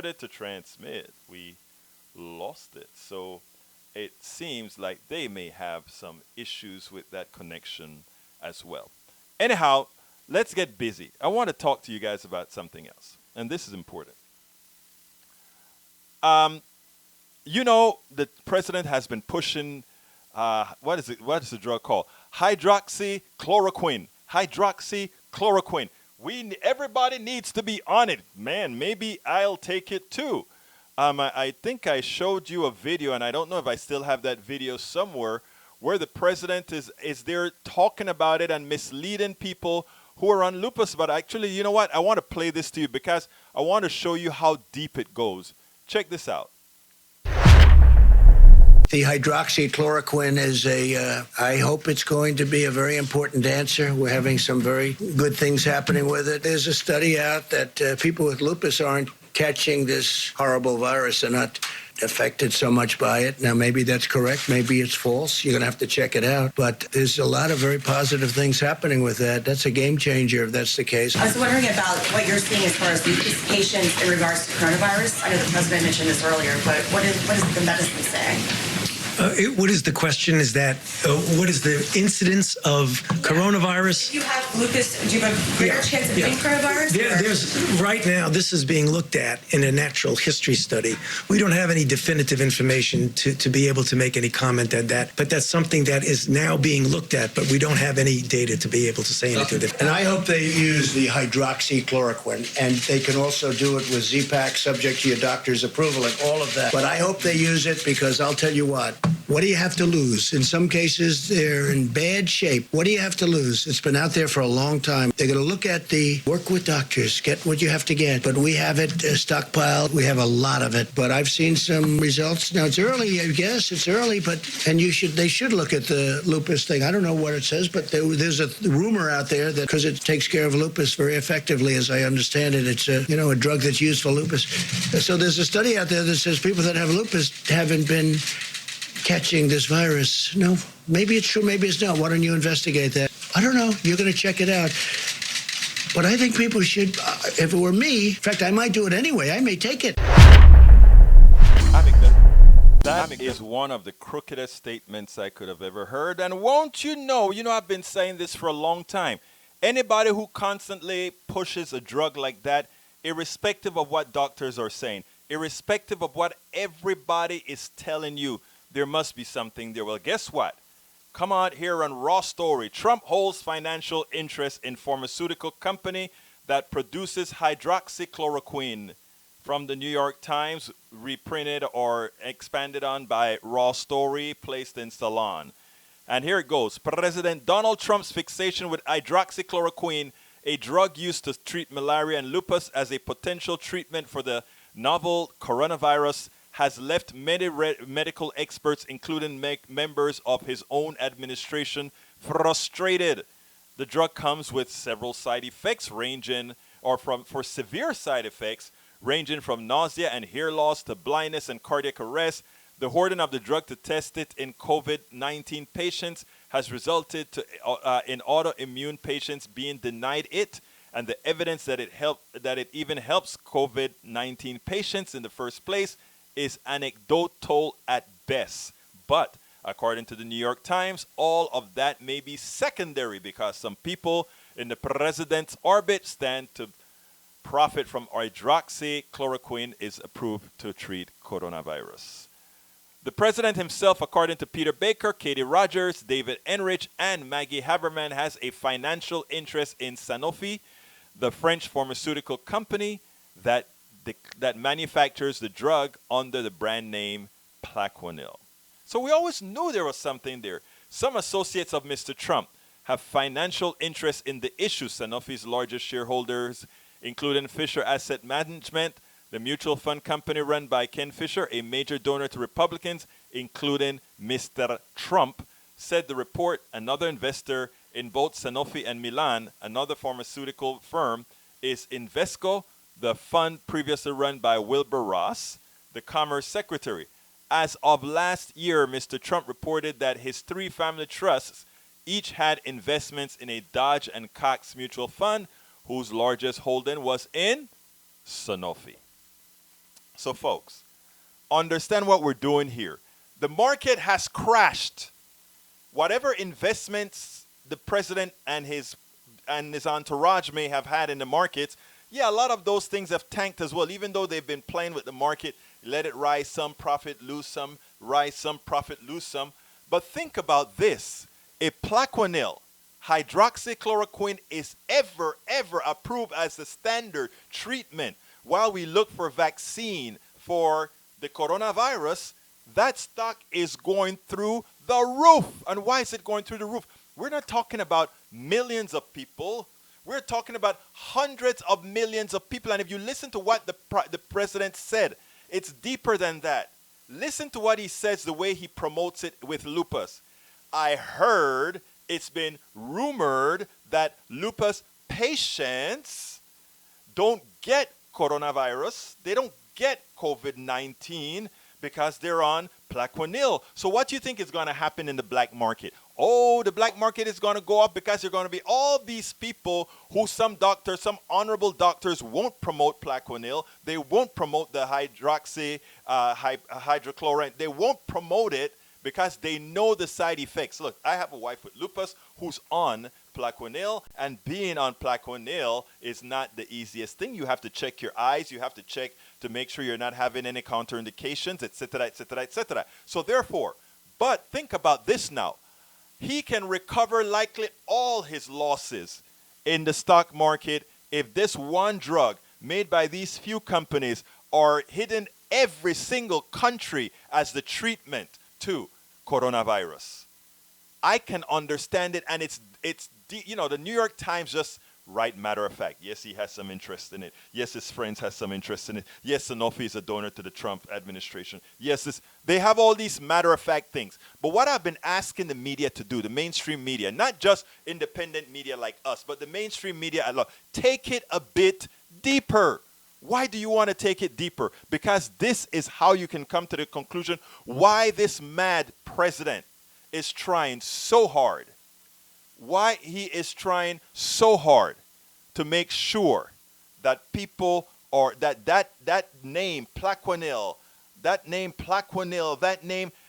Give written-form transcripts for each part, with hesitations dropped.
to transmit, we lost it. So it seems like they may have some issues with that connection as well. Anyhow, let's get busy. I want to talk to you guys about something else, and this is important. Um, the president has been pushing, what is it? What is the drug called? Hydroxychloroquine. Hydroxychloroquine. Everybody needs to be on it. Man, maybe I'll take it too. I think I showed you a video, and I don't know if I still have that video somewhere, where the president is there talking about it and misleading people who are on lupus. But actually, you know what? I want to play this to you because I want to show you how deep it goes. Check this out. The hydroxychloroquine is I hope it's going to be a very important answer. We're having some very good things happening with it. There's a study out that people with lupus aren't catching this horrible virus. They're not affected so much by it. Now, maybe that's correct. Maybe it's false. You're going to have to check it out. But there's a lot of very positive things happening with that. That's a game changer if that's the case. I was wondering about what you're seeing as far as lupus patients in regards to coronavirus. I know the president mentioned this earlier, but what does the medicine say? What is the question? Is that what is the incidence of coronavirus? If you have lupus, do you have a greater chance of getting coronavirus? There's right now, this is being looked at in a natural history study. We don't have any definitive information to be able to make any comment on that, but that's something that is now being looked at, but we don't have any data to be able to say anything. And I hope they use the hydroxychloroquine, and they can also do it with Z-Pak, subject to your doctor's approval and all of that. But I hope they use it because I'll tell you what do you have to lose? In some cases, they're in bad shape. What do you have to lose? It's been out there for a long time. They're going to look at work with doctors, get what you have to get. But we have it stockpiled. We have a lot of it. But I've seen some results. Now, it's early, I guess. It's early, and they should look at the lupus thing. I don't know what it says, but there's a rumor out there that because it takes care of lupus very effectively, as I understand it, it's a drug that's used for lupus. So there's a study out there that says people that have lupus haven't been catching this virus. No, maybe it's true, maybe it's not. Why don't you investigate that? I don't know. You're going to check it out. But I think people should, if it were me, in fact, I might do it anyway. I may take it. I think that is one of the crookedest statements I could have ever heard. And won't you know, I've been saying this for a long time. Anybody who constantly pushes a drug like that, irrespective of what doctors are saying, irrespective of what everybody is telling you, there must be something there. Well, guess what? Come out here on Raw Story. Trump holds financial interest in pharmaceutical company that produces hydroxychloroquine. From the New York Times, reprinted or expanded on by Raw Story, placed in Salon. And here it goes. President Donald Trump's fixation with hydroxychloroquine, a drug used to treat malaria and lupus as a potential treatment for the novel coronavirus, has left many medical experts, including members of his own administration, frustrated. The drug comes with several side effects for severe side effects, ranging from nausea and hair loss to blindness and cardiac arrest. The hoarding of the drug to test it in COVID-19 patients has resulted in autoimmune patients being denied it, and the evidence that it even helps COVID-19 patients in the first place is anecdotal at best. But according to the New York Times, all of that may be secondary because some people in the president's orbit stand to profit from hydroxychloroquine is approved to treat coronavirus. The president himself, according to Peter Baker, Katie Rogers, David Enrich, and Maggie Haberman, has a financial interest in Sanofi, the French pharmaceutical company that manufactures the drug under the brand name Plaquenil. So we always knew there was something there. Some associates of Mr. Trump have financial interest in the issue. Sanofi's largest shareholders, including Fisher Asset Management, the mutual fund company run by Ken Fisher, a major donor to Republicans, including Mr. Trump, said the report. Another investor in both Sanofi and Milan, another pharmaceutical firm, is Invesco, the fund previously run by Wilbur Ross, the Commerce Secretary. As of last year, Mr. Trump reported that his three family trusts each had investments in a Dodge and Cox mutual fund, whose largest holding was in Sanofi. So, folks, understand what we're doing here. The market has crashed. Whatever investments the president and his entourage may have had in the markets, yeah, a lot of those things have tanked as well, even though they've been playing with the market. Let it rise some, profit, lose some, rise some, profit, lose some. But think about this. A Plaquenil, hydroxychloroquine, is ever approved as the standard treatment while we look for vaccine for the coronavirus. That stock is going through the roof. And why is it going through the roof? We're not talking about millions of people. We're talking about hundreds of millions of people. And if you listen to what the president said, it's deeper than that. Listen to what he says, the way he promotes it with lupus. I heard, it's been rumored that lupus patients don't get coronavirus. They don't get COVID-19 because they're on Plaquenil. So what do you think is going to happen in the black market? Oh, the black market is going to go up because there are going to be all these people who some doctors, some honorable doctors won't promote Plaquenil. They won't promote the hydrochloride. They won't promote it because they know the side effects. Look, I have a wife with lupus who's on Plaquenil, and being on Plaquenil is not the easiest thing. You have to check your eyes. You have to check to make sure you're not having any counterindications, etc., etc., etc. So therefore, but think about this now. He can recover likely all his losses in the stock market if this one drug made by these few companies are hitting every single country as the treatment to coronavirus. I can understand it, and it's the New York Times just write matter of fact. Yes, he has some interest in it. Yes, his friends has some interest in it. Yes, Sanofi is a donor to the Trump administration. Yes, they have all these matter of fact things. But what I've been asking the media to do, the mainstream media, not just independent media like us, but the mainstream media at large, take it a bit deeper. Why do you want to take it deeper? Because this is how you can come to the conclusion why this mad president is trying so hard. Why he is trying so hard to make sure that people are that name Plaquenil, that name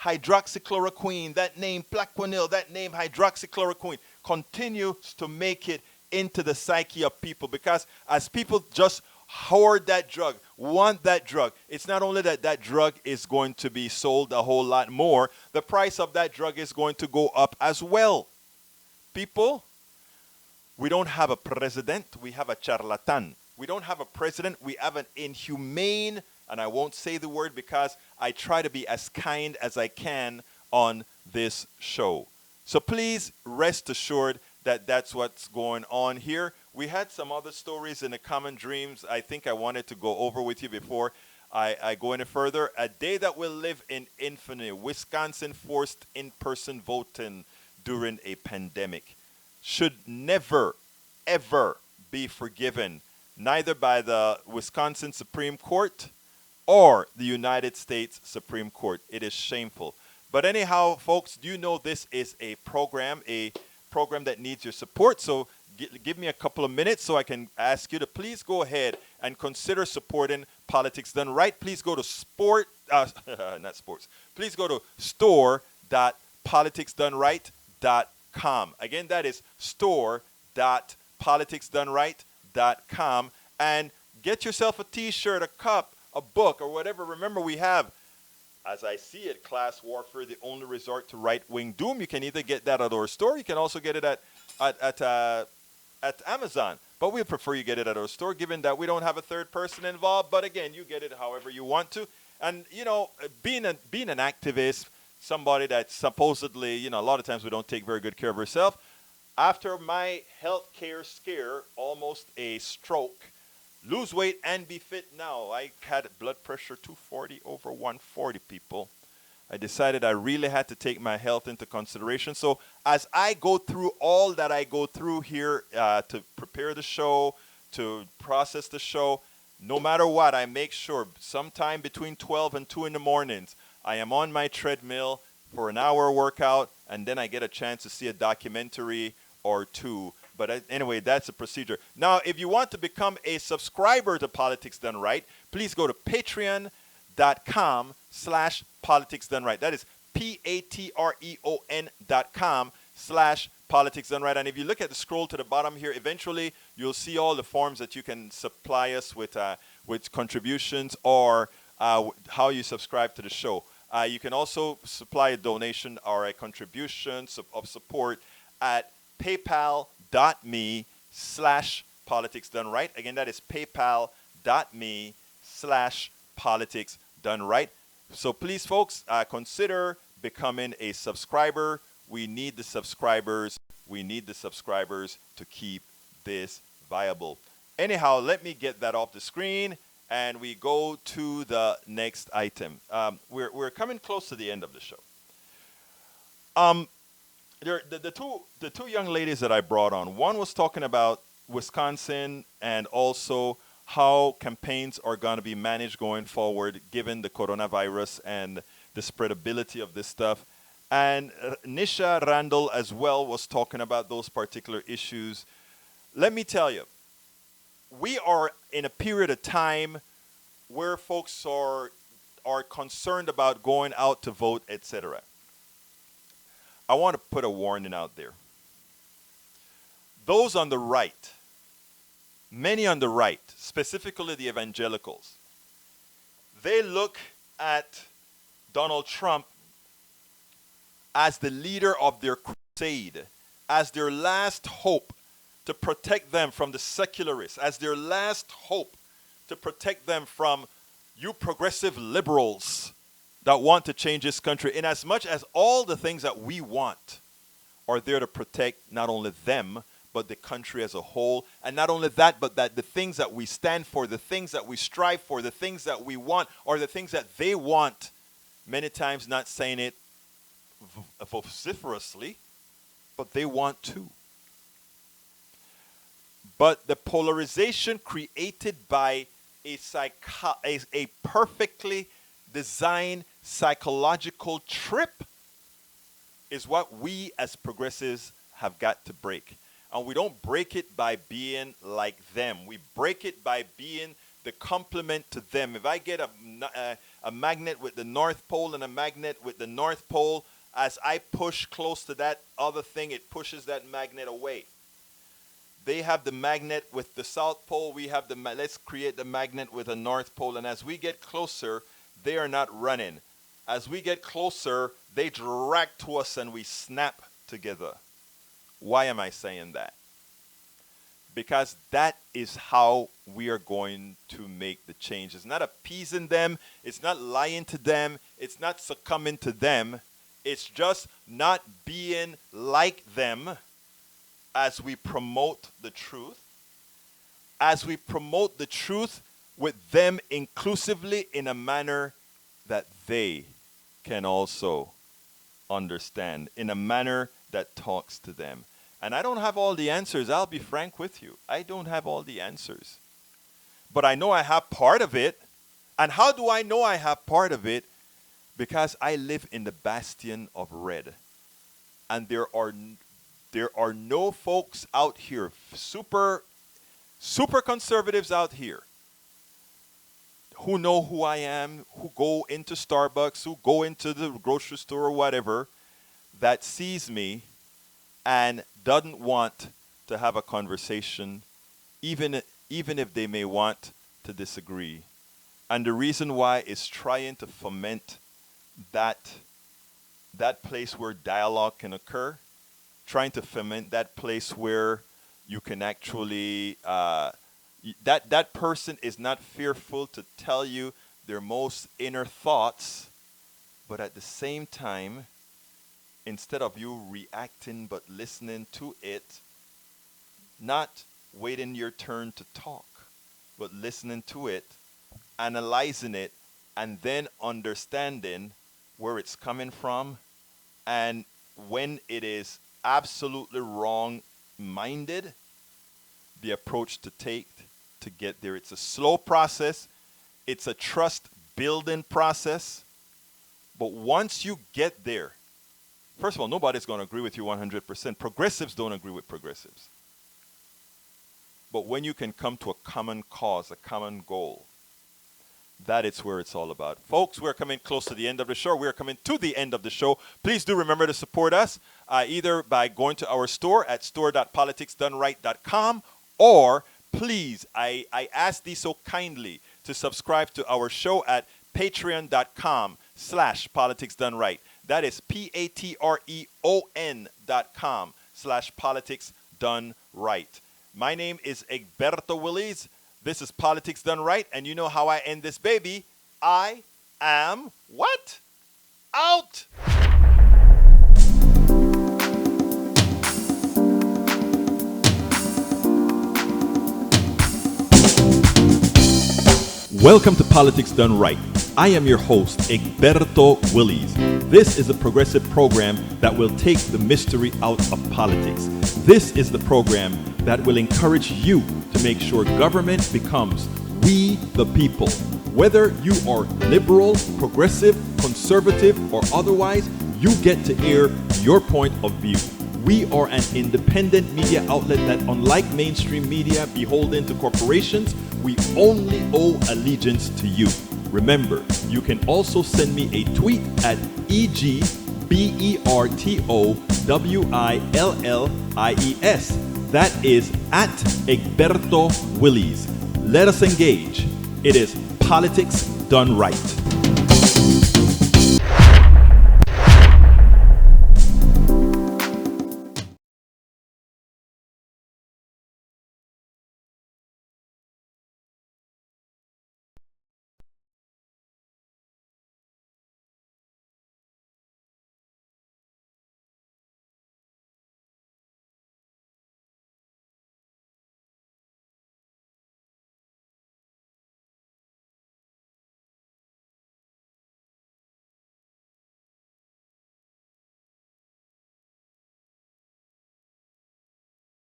hydroxychloroquine, that name Plaquenil, that name hydroxychloroquine continues to make it into the psyche of people, because as people just hoard that drug, want that drug, it's not only that that drug is going to be sold a whole lot more, the price of that drug is going to go up as well. People, we don't have a president, we have a charlatan. We don't have a president, we have an inhumane, and I won't say the word because I try to be as kind as I can on this show. So please rest assured that that's what's going on here. We had some other stories in the Common Dreams I think I wanted to go over with you before I go any further. A day that will live in infamy. Wisconsin forced in-person voting during a pandemic. Should never, ever be forgiven, neither by the Wisconsin Supreme Court or the United States Supreme Court. It is shameful. But anyhow, folks, do you know this is a program that needs your support? So give me a couple of minutes so I can ask you to please go ahead and consider supporting Politics Done Right. Please go to Please go to store.politicsdoneright.com. Again, that is store.politicsdoneright.com, and get yourself a t-shirt, a cup, a book, or whatever. Remember, we have, as I see it, Class Warfare, the only resort to right-wing doom. You can either get that at our store. You can also get it at Amazon. But we prefer you get it at our store, given that we don't have a third person involved. But again, you get it however you want to. And, you know, being an activist, somebody that supposedly, you know, a lot of times we don't take very good care of ourselves. After my health care scare, almost a stroke, lose weight and be fit now. I had blood pressure 240 over 140, people. I decided I really had to take my health into consideration. So as I go through all that I go through here to prepare the show, to process the show, no matter what, I make sure sometime between 12 and 2 in the mornings, I am on my treadmill for an hour workout, and then I get a chance to see a documentary or two. But anyway, that's the procedure. Now, if you want to become a subscriber to Politics Done Right, please go to patreon.com/Politics Done Right. That is patreon.com/Politics Done Right. And if you look at the scroll to the bottom here, eventually you'll see all the forms that you can supply us with contributions or how you subscribe to the show. You can also supply a donation or a contribution of support at paypal.me/Politics Done Right. Again, that is paypal.me/Politics Done Right. So please, folks, consider becoming a subscriber. We need the subscribers. We need the subscribers to keep this viable. Anyhow, let me get that off the screen, and we go to the next item. We're coming close to the end of the show. The two young ladies that I brought on, one was talking about Wisconsin and also how campaigns are going to be managed going forward given the coronavirus and the spreadability of this stuff. And Nisha Randle as well was talking about those particular issues. Let me tell you, we are in a period of time where folks are concerned about going out to vote, etc. I want to put a warning out there. Those on the right, many on the right, specifically the evangelicals, they look at Donald Trump as the leader of their crusade, as their last hope to protect them from the secularists, as their last hope to protect them from you progressive liberals that want to change this country, in as much as all the things that we want are there to protect not only them, but the country as a whole. And not only that, but that the things that we stand for, the things that we strive for, the things that we want, or the things that they want, many times not saying it vociferously, but they want to. But the polarization created by a perfectly designed psychological trip is what we as progressives have got to break. And we don't break it by being like them. We break it by being the complement to them. If I get a magnet with the North Pole and a magnet with the North Pole, as I push close to that other thing, it pushes that magnet away. They have the magnet with the South Pole. We have let's create the magnet with the North Pole. And as we get closer, they are not running. As we get closer, they drag to us and we snap together. Why am I saying that? Because that is how we are going to make the change. It's not appeasing them. It's not lying to them. It's not succumbing to them. It's just not being like them as we promote the truth. As we promote the truth with them inclusively in a manner that they can also understand, in a manner that talks to them. And I don't have all the answers. I'll be frank with you. I don't have all the answers. But I know I have part of it. And how do I know I have part of it? Because I live in the bastion of red. And there are no folks out here, super conservatives out here, who know who I am, who go into Starbucks, who go into the grocery store or whatever, that sees me and doesn't want to have a conversation, even if they may want to disagree. And the reason why is trying to foment that place where dialogue can occur, trying to foment that place where you can actually, that person is not fearful to tell you their most inner thoughts, but at the same time, instead of you reacting but listening to it, not waiting your turn to talk, but listening to it, analyzing it, and then understanding where it's coming from, and when it is absolutely wrong-minded, the approach to take to get there. It's a slow process. It's a trust-building process. But once you get there, first of all, nobody's going to agree with you 100%. Progressives don't agree with progressives. But when you can come to a common cause, a common goal, that is where it's all about. Folks, we're coming close to the end of the show. We're coming to the end of the show. Please do remember to support us either by going to our store at store.politicsdoneright.com, or please, I ask thee so kindly to subscribe to our show at patreon.com/politicsdoneright. That is patreon.com/politicsdoneright. My name is Egberto Willies. This is Politics Done Right, and you know how I end this baby. I am what? Out! Welcome to Politics Done Right. I am your host, Egberto Willies. This is a progressive program that will take the mystery out of politics. This is the program that will encourage you to make sure government becomes we the people. Whether you are liberal, progressive, conservative, or otherwise, you get to air your point of view. We are an independent media outlet that, unlike mainstream media beholden to corporations, we only owe allegiance to you. Remember, you can also send me a tweet at EGBERTOWILLIES. That is at Egberto Willies. Let us engage. It is Politics Done Right.